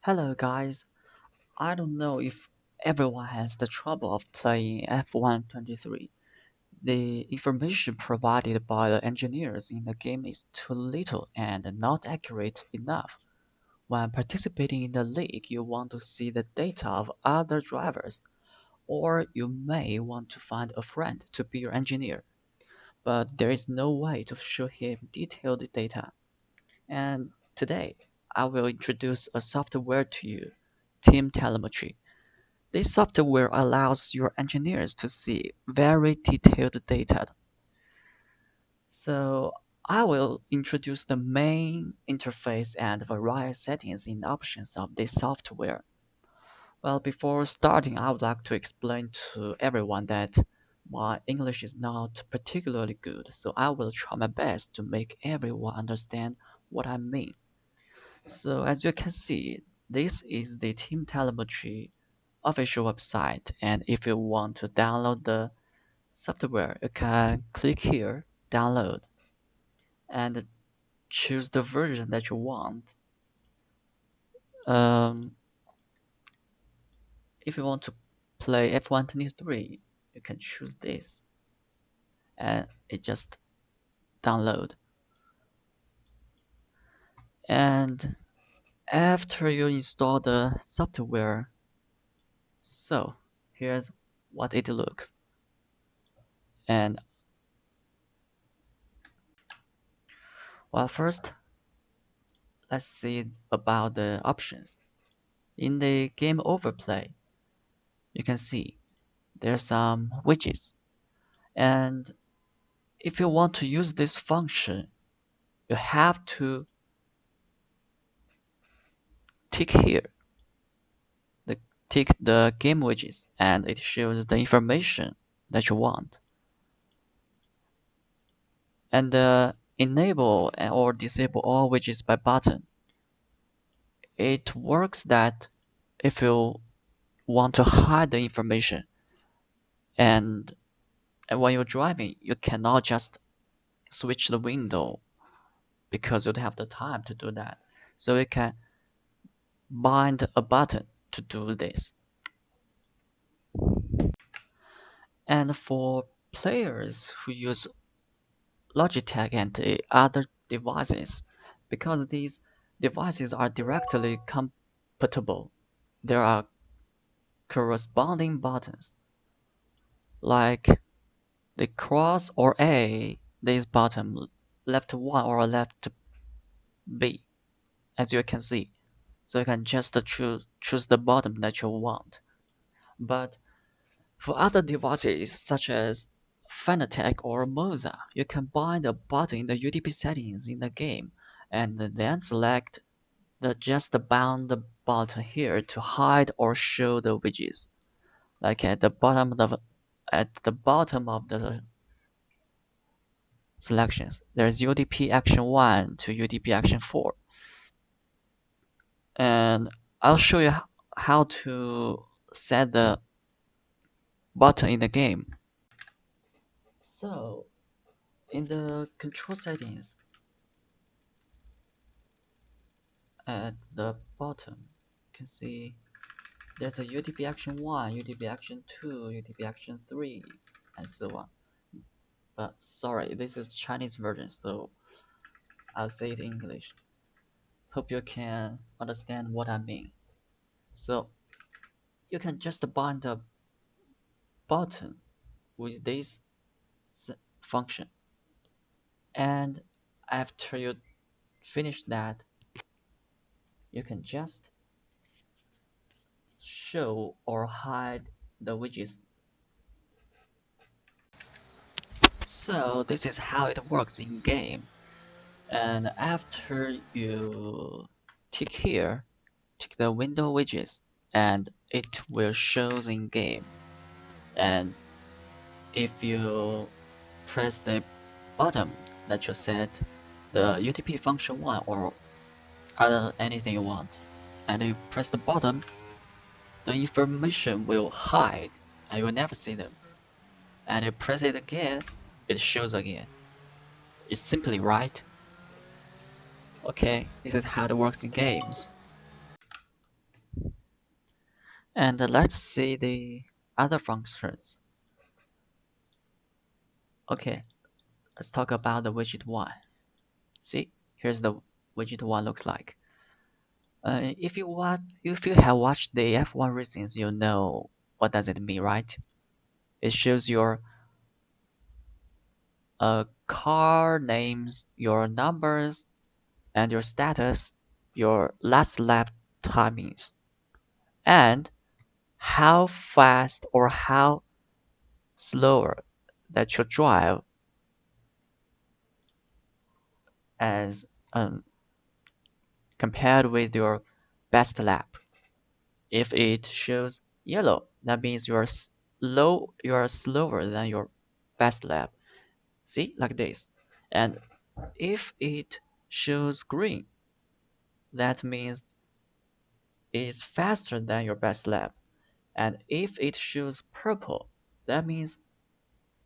Hello guys, I don't know if everyone has the trouble of playing F123. The information provided by the engineers in the game is too little and not accurate enough. When participating in the league, you want to see the data of other drivers, or you may want to find a friend to be your engineer, but there is no way to show him detailed data. And today, I will introduce a software to you, Team Telemetry. This software allows your engineers to see very detailed data. So I will introduce the main interface and various settings in options of this software. Well, before starting, I would like to explain to everyone that my English is not particularly good, so I will try my best to make everyone understand what I mean. So as you can see, this is the Team Telemetry official website, and if you want to download the software, you can click here, download, and choose the version that you want. Um, if you want to play F123, you can choose this, and it just download. And after you install the software, so here's what it looks. And well, first, let's see about the options. In the game overplay, you can see there's some widgets. And if you want to use this function, you have to tick here, the tick the game widgets, and it shows the information that you want. And enable or disable all widgets by button. It works that if you want to hide the information and when you're driving, you cannot just switch the window because you don't have the time to do that. So you can bind a button to do this. And for players who use Logitech and other devices, because these devices are directly compatible, there are corresponding buttons like the cross or A, this button left 1 or left B, as you can see. So you can just choose the button that you want. But for other devices such as Fanatec or Moza, you can bind a button in the UDP settings in the game and then select the just bound button here to hide or show the widgets. Like at the bottom of the selections, there's UDP Action 1 to UDP Action 4. And I'll show you how to set the button in the game. So in the control settings at the bottom, you can see there's a UDP Action 1, UDP Action 2, UDP Action 3, and so on. But sorry, this is Chinese version, so I'll say it in English. Hope you can understand what I mean. So you can just bind the button with this function. And after you finish that, you can just show or hide the widgets. So this is how it works in game. And after you tick here, tick the window widgets, and it will show in game. And if you press the button that you set the UTP function 1 or other anything you want, and you press the button, the information will hide and you will never see them. And you press it again, it shows again. It's simply right. Okay, this is how it works in games. And let's see the other functions. Okay, let's talk about the widget 1. See, here's the widget 1 looks like. If you have watched the F1 racings, you know what does it mean, right? It shows your car names, your numbers, and your status, your last lap timings, and how fast or how slower that you drive as compared with your best lap. If it shows yellow, that means you're slower than your best lap. See, like this. And if it shows green, that means it's faster than your best lap. And if it shows purple, that means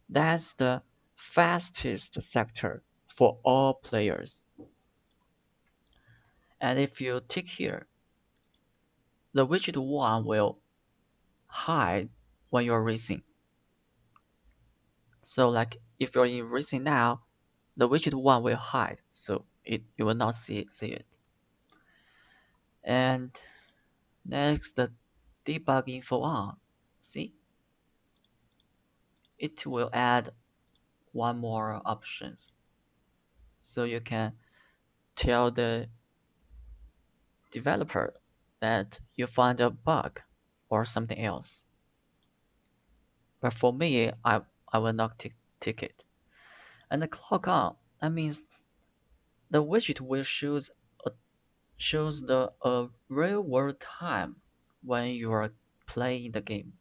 that's the fastest sector for all players. And if you tick here, the widget 1 will hide when you're racing. So like if you're in racing now, the widget 1 will hide, so you will not see it. And next, the debug info on. See, it will add one more options, so you can tell the developer that you find a bug or something else. But for me, I will not tick it. And the clock on, that means the widget will shows the real world time when you are playing the game.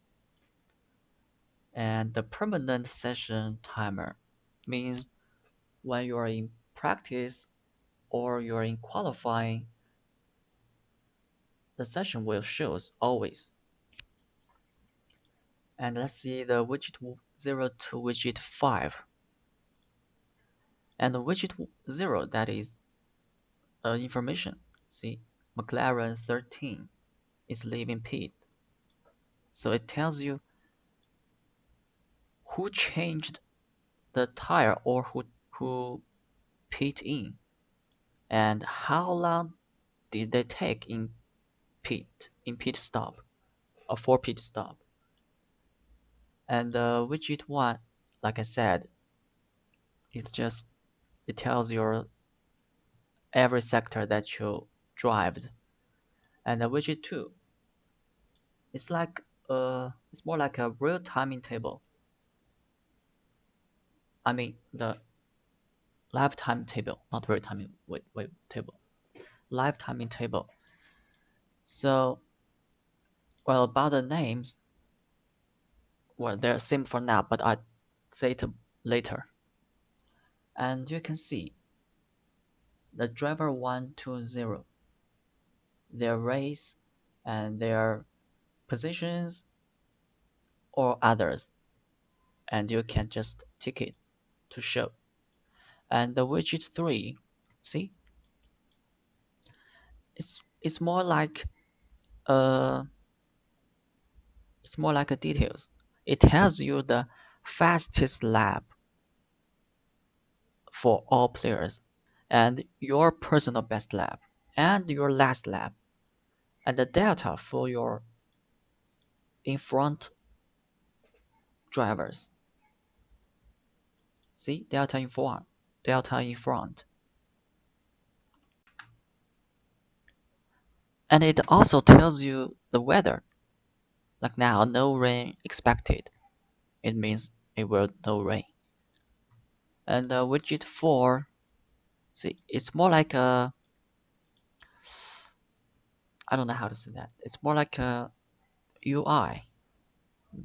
And the permanent session timer means when you are in practice or you are in qualifying, the session will shows always. And let's see the widget 0 to widget 5. And the widget 0, that is information. See, McLaren 13 is leaving pit. So it tells you who changed the tire or who pit in and how long did they take in pit stop or for pit stop. And widget 1, like I said, is just it tells your every sector that you drive. And the widget 2, it's more like a real timing table. I mean the live time table, not real timing wait table. Live timing table. So well, about the names, well, they're same for now, but I'll say it later. And you can see the driver 120, their race and their positions or others, and you can just tick it to show. And the widget 3, see, it's more like uh it's more like a details. It tells you the fastest lap for all players and your personal best lap and your last lap and the delta for your in front drivers. See, delta in front. And it also tells you the weather. Like now, no rain expected. It means it will no rain. And widget 4, see, it's more like a, I don't know how to say that. It's more like a UI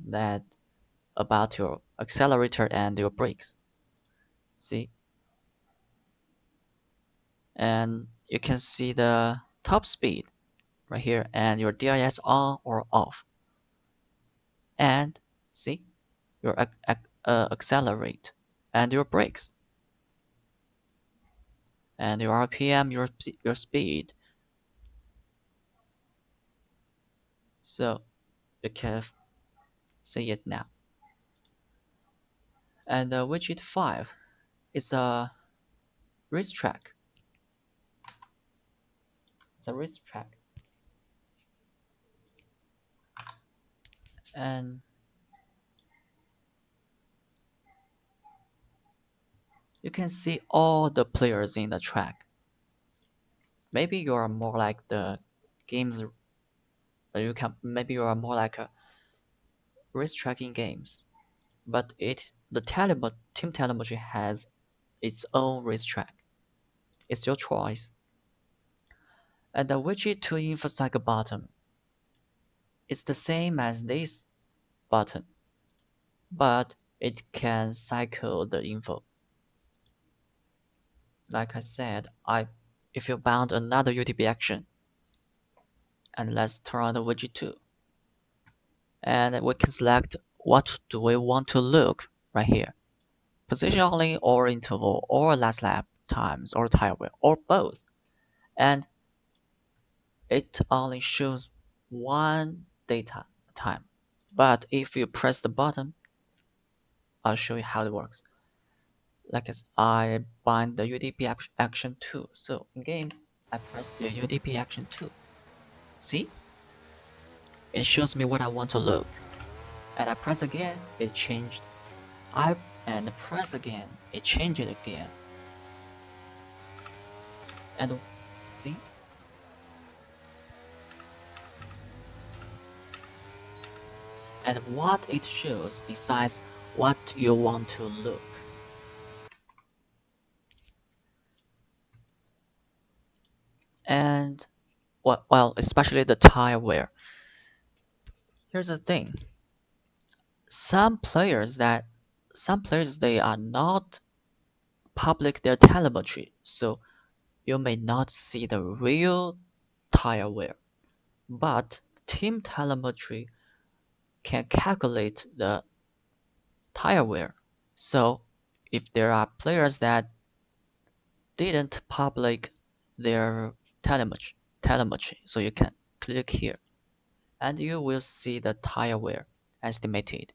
that about your accelerator and your brakes. See, and you can see the top speed right here and your DIS on or off. And see your accelerate and your brakes and your RPM, your speed. So You can see it now. And widget 5 is a racetrack. It's a racetrack. And you can see all the players in the track. Maybe you are more like the games. Maybe you are more like a racetrack in games. But Team Telemetry has its own racetrack. It's your choice. And the widget to info cycle button is the same as this button, but it can cycle the info. Like I said, if you bound another UDP action, and let's turn on the widget 2. And we can select what do we want to look right here. Position only or interval or last lap times or tire wear or both. And it only shows one data time. But if you press the button, I'll show you how it works. Like I bind the UDP action 2. So in games, I press the UDP action 2. See? It shows me what I want to look. And I press again, it changed. And press again, it changed it again. And see? And what it shows decides what you want to look. And well, especially the tire wear. Here's the thing. Some players they are not public their telemetry, so you may not see the real tire wear. But Team Telemetry can calculate the tire wear. So if there are players that didn't public their telemetry, so you can click here and you will see the tire wear estimated.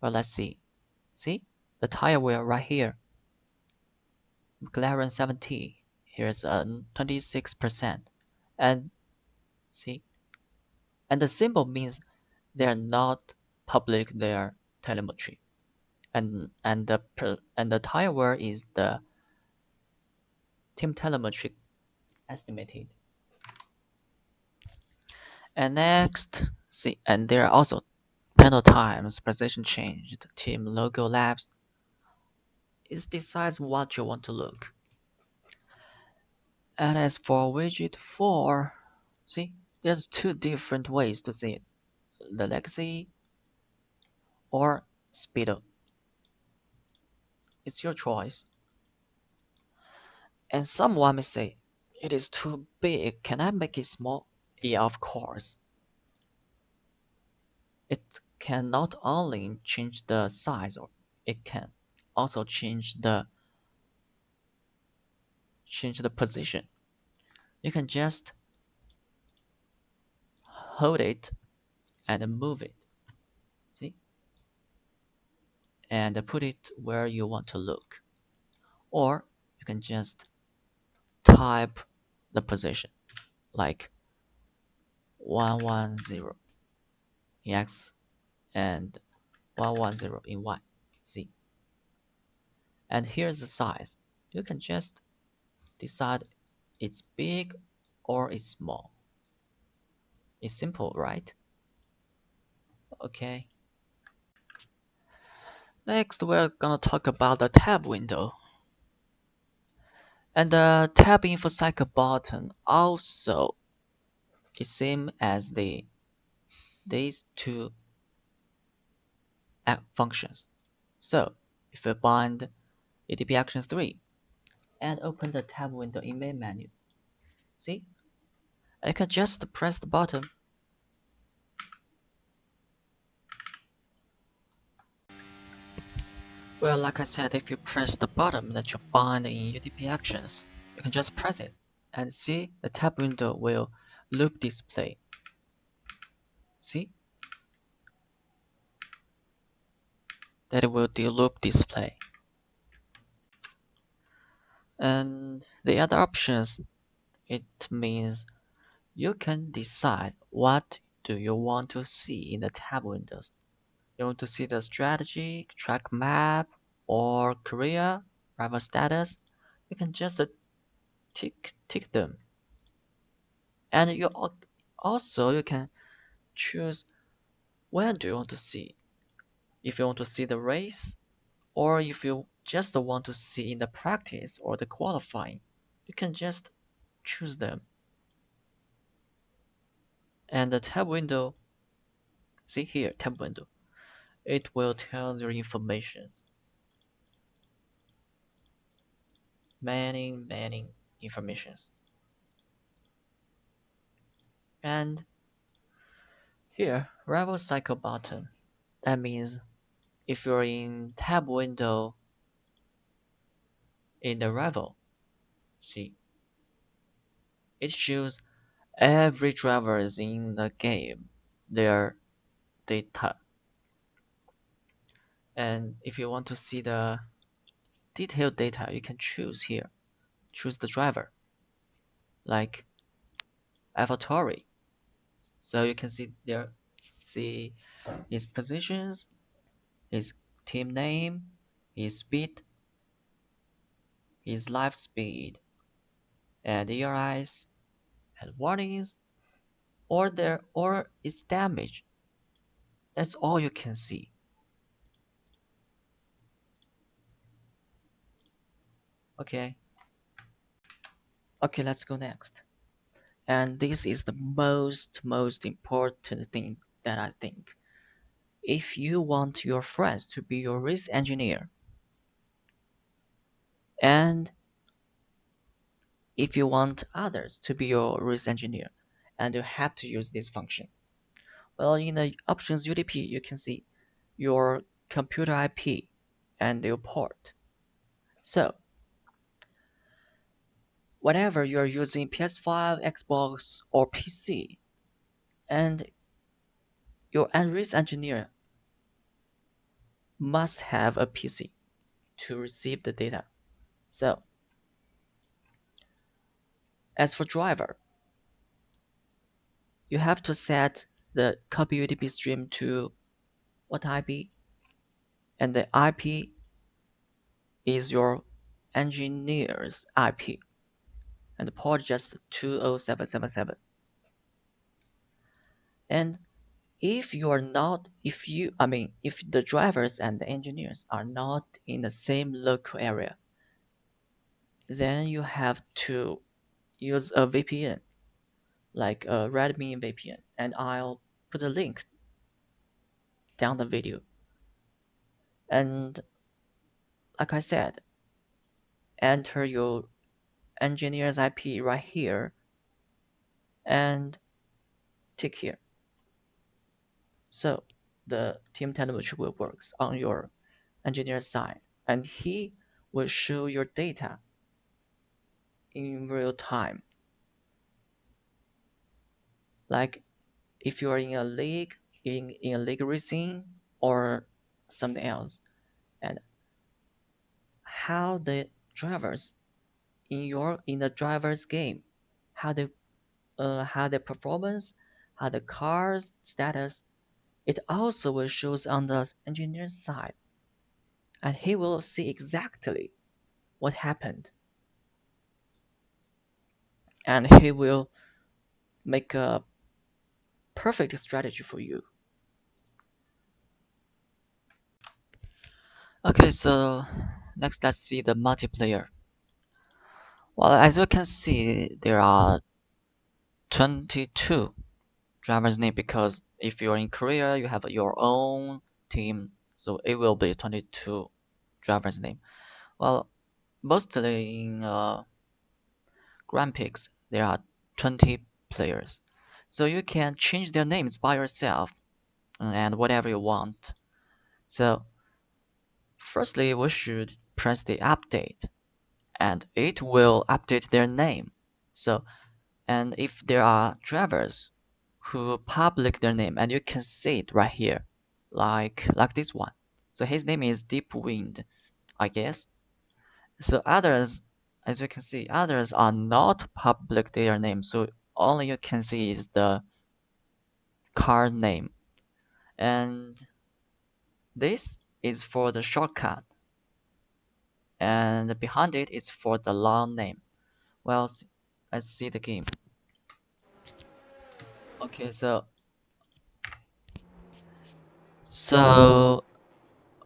Well, let's see. See the tire wear right here. McLaren 70. Here's a 26%. And see, and the symbol means they're not public their telemetry. And the tire wear is the Team Telemetry estimated. And next, see, and there are also panel times, position changed, team logo laps. It decides what you want to look. And as for widget 4, see, there's two different ways to see it. The legacy or speedo. It's your choice. And someone may say, it is too big, can I make it small? Yeah, of course. It can not only change the size, or it can also change the position. You can just hold it and move it. See? And put it where you want to look. Or you can just type the position like 110 in X and 110 in Y. See? And here's the size. You can just decide it's big or it's small. It's simple, right? Okay. Next, we're gonna talk about the tab window. And the tab info cycle button also is same as these two functions. So if we bind ADP actions 3 and open the tab window in main menu, see? I can just press the button. Well, like I said, if you press the button that you bind in UDP actions, you can just press it and see the tab window will loop display. See, that will do loop display. And the other options, it means you can decide what do you want to see in the tab windows. You want to see the strategy, track map, or career, rival status. You can just tick them. And also you can choose where do you want to see. If you want to see the race, or if you just want to see in the practice or the qualifying, you can just choose them. And the tab window, see here, tab window, it will tell your informations. Many informations. And here, rival cycle button. That means if you're in tab window in the rival, see, it shows every drivers in the game, their data. And if you want to see the detailed data, you can choose here. Choose the driver, like AlphaTauri. So you can see there, see his positions, his team name, his speed, his life speed, and ERIs and warnings, or its damage. That's all you can see. Okay. Okay, let's go next. And this is the most important thing that I think. If you want your friends to be your race engineer, and if you want others to be your race engineer, and you have to use this function. Well, in the options UDP, you can see your computer IP and your port. So, whenever you're using PS5, Xbox, or PC, and your race engineer must have a PC to receive the data. So, as for driver, you have to set the copy UDP stream to what IP, and the IP is your engineer's IP, and the port just 20777. And if you are not, if the drivers and the engineers are not in the same local area, then you have to use a VPN, like a Redmi VPN, and I'll put a link down the video. And like I said, enter your engineer's IP right here and tick here. So the Team Telemetry will works on your engineer's side, and he will show your data in real time. Like if you are in a league, in a league racing or something else, and how the drivers in the driver's game, how they how their performance, how the car's status, it also will shows on the engineer's side, and he will see exactly what happened, and he will make a perfect strategy for you. Okay, so next let's see the multiplayer. Well, as you can see, there are 22 drivers name because if you're in Korea, you have your own team, so it will be 22 drivers name. Well, mostly in Grand Prix, there are 20 players, so you can change their names by yourself and whatever you want. So, firstly, we should press the update, and it will update their name. So, and if there are drivers who public their name, and you can see it right here, like this one. So his name is Deep Wind, I guess. So others, as you can see, others are not public their name. So only you can see is the card name, and this is for the shortcut, and behind it is for the long name. Well, let's see the game. Okay, so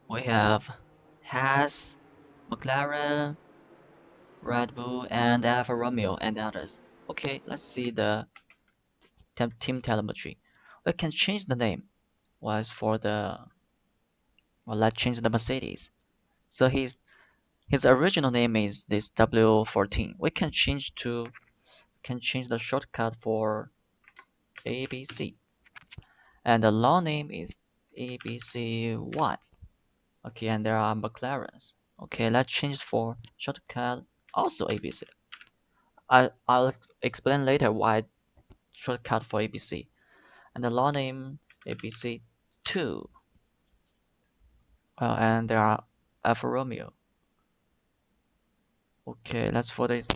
we have Haas, McLaren, Red Bull, and Alfa Romeo, and others. Okay, let's see the team telemetry. We can change the name. Was for the well, let's change the Mercedes. So his original name is this W14. We can change the shortcut for ABC, and the long name is ABC1. Okay, and there are McLarens. Okay, let's change for shortcut also ABC. I'll explain later why shortcut for ABC. And the long name ABC2. And there are Alfa Romeo. Okay, let's for this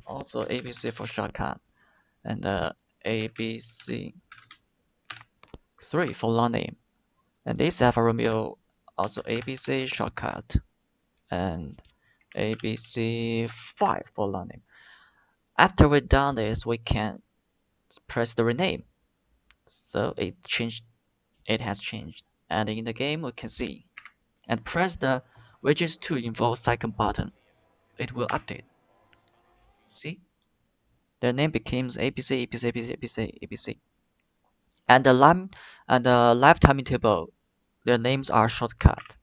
also ABC for shortcut. And ABC3 for long name. And this Alfa Romeo also ABC shortcut. And ABC5 for long name. After we've done this, we can press the rename. So it has changed. And in the game we can see. And press the Widgets to involve second button. It will update. See? Their name becomes ABC, ABC, ABC, ABC, ABC. And the lifetime table, their names are shortcut.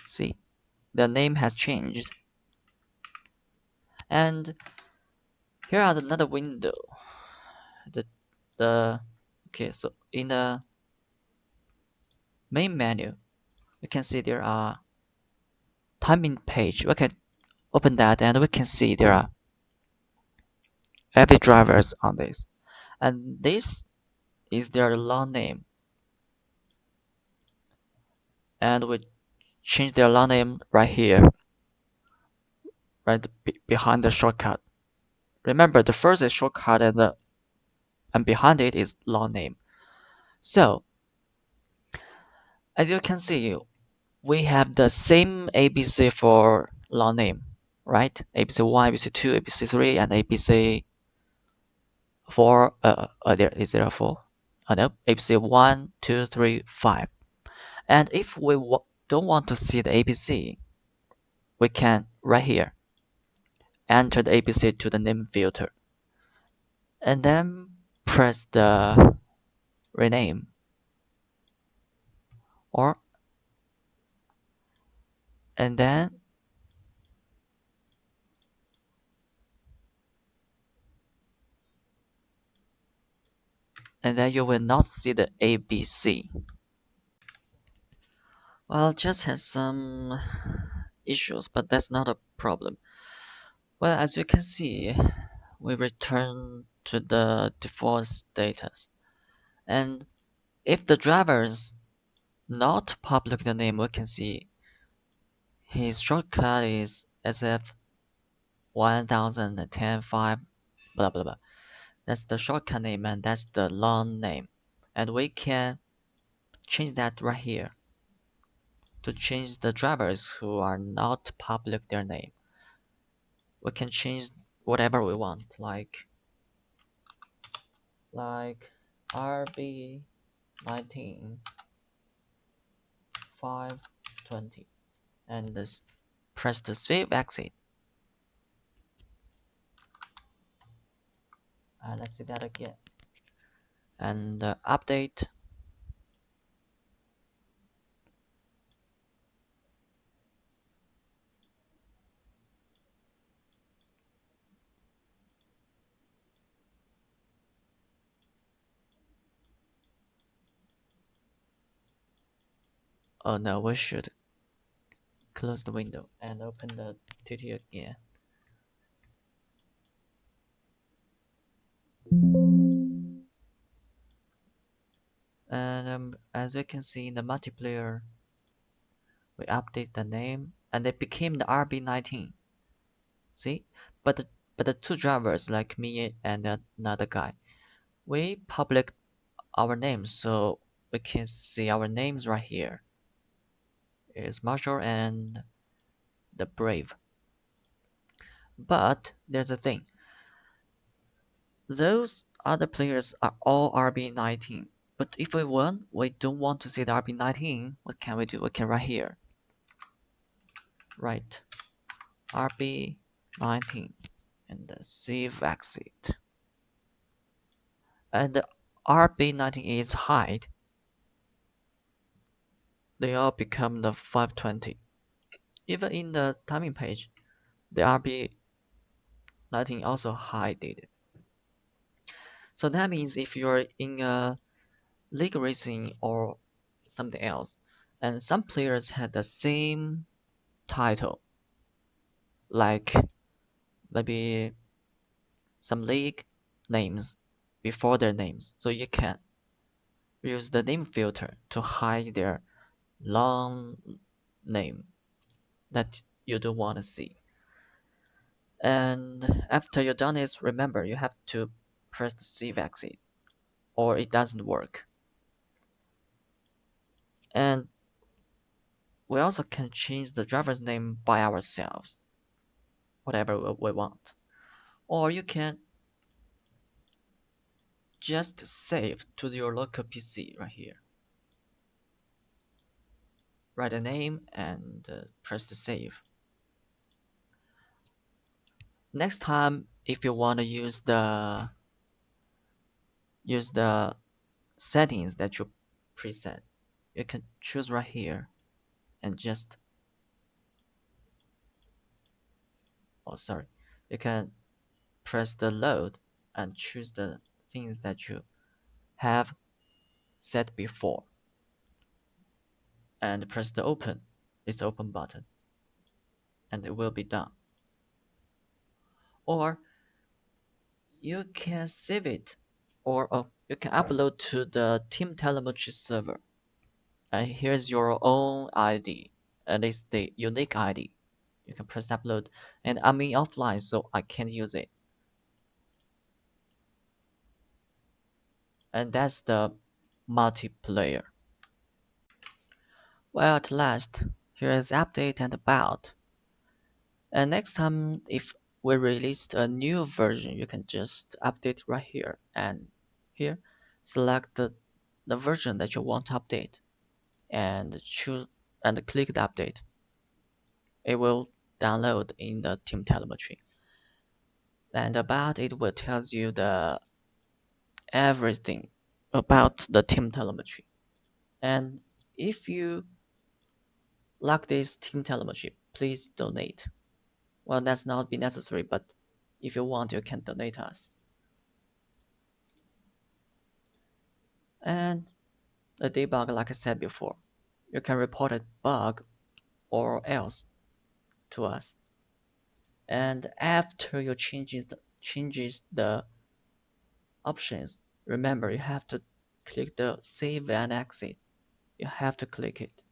See? Their name has changed. And here are another window. The the okay, so in the main menu, you can see there are timing page. We can open that and we can see there are every drivers on this. And this is their long name. And we change their long name right here, right behind the shortcut. Remember, the first is shortcut and behind it is long name. So as you can see, we have the same ABC for long name, right? ABC1, ABC2, ABC3, and ABC4. There 4? No, ABC1, 2, 3, 5. And if we don't want to see the ABC, we can right here enter the ABC to the name filter, and then press the rename, or and then you will not see the ABC. Well, just has some issues, but that's not a problem. Well, as you can see, we return to the default status. And if the driver is not public the name, we can see his shortcut is SF 1010.5 blah blah blah. That's the shortcut name and that's the long name. And we can change that right here to change the drivers who are not public their name. We can change whatever we want, like RB19 520, and this, press the save exit. Let's see that again. And update. Oh no, we should close the window and open the TT again. as you can see in the multiplayer, we update the name and it became the RB19. See? But the two drivers like me and another guy, we public our names so we can see our names right here. It's Marshall and the Brave. But there's a thing. Those other players are all RB19. But if we don't want to see the RB19, what can we do? We can write here. Write RB19 and save exit. And the RB19 is hide. They all become the 520. Even in the timing page, the RB19 also hide it. So that means if you're in a league racing or something else, and some players had the same title, like maybe some league names before their names, so you can use the name filter to hide their long name that you don't want to see. And after you're done it, remember you have to press the save exit or it doesn't work. And we also can change the driver's name by ourselves, whatever we want. Or you can just save to your local PC right here. Write a name and press the save. Next time, if you want to use the settings that you preset, you can choose right here and just sorry, you can press the load and choose the things that you have set before and press the this open button and it will be done. Or you can save it or you can upload to the Team Telemetry server. And here's your own ID and it's the unique ID. You can press upload and I'm in offline so I can't use it. And that's the multiplayer. Well, at last, here is update and about. And next time, if we released a new version, you can just update right here and here, select the version that you want to update and choose and click the update. It will download in the Team Telemetry. And about it will tells you the everything about the Team Telemetry. And if you like this Team Telemetry, please donate. Well, that's not be necessary, but if you want, you can donate us. And the debug, like I said before, you can report a bug or else to us. And after you changes the options, remember you have to click the save and exit. You have to click it.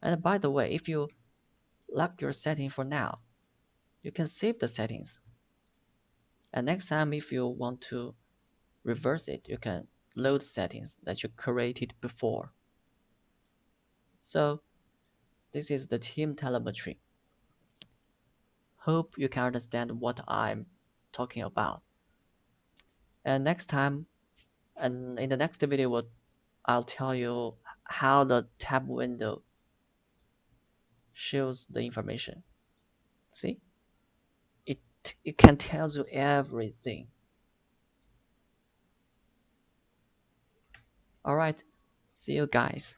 And by the way, if you lock your setting for now, you can save the settings. And next time, if you want to reverse it, you can load settings that you created before. So this is the Team Telemetry. Hope you can understand what I'm talking about. And next time, and in the next video, I'll tell you how the tab window shows the information. See? It can tell you everything. Alright, see you guys.